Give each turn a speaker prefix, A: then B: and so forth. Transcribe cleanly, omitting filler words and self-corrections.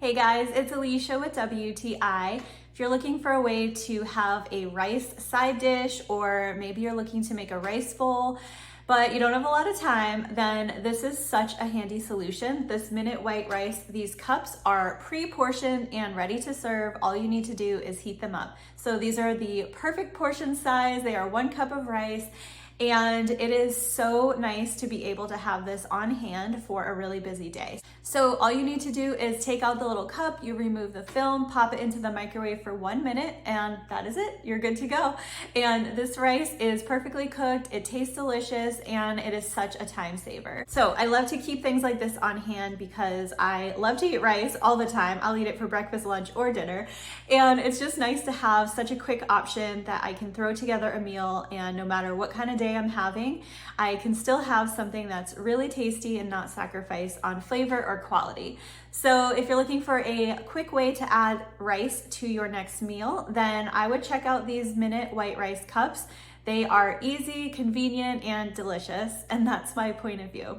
A: Hey guys, it's Alicia with WTI. If you're looking for a way to have a rice side dish, or maybe you're looking to make a rice bowl, but you don't have a lot of time, then this is such a handy solution. This minute white rice, these cups are pre-portioned and ready to serve. All you need to do is heat them up. So these are the perfect portion size. They are 1 cup of rice. And it is so nice to be able to have this on hand for a really busy day. So all you need to do is take out the little cup, you remove the film, pop it into the microwave for 1 minute, and that is it. You're good to go. And this rice is perfectly cooked, it tastes delicious, and it is such a time saver. So I love to keep things like this on hand because I love to eat rice all the time. I'll eat it for breakfast, lunch, or dinner. And it's just nice to have such a quick option that I can throw together a meal, and no matter what kind of day I'm having, I can still have something that's really tasty and not sacrifice on flavor or quality. So if you're looking for a quick way to add rice to your next meal, then I would check out these minute white rice cups. They are easy, convenient, and delicious, and that's my point of view.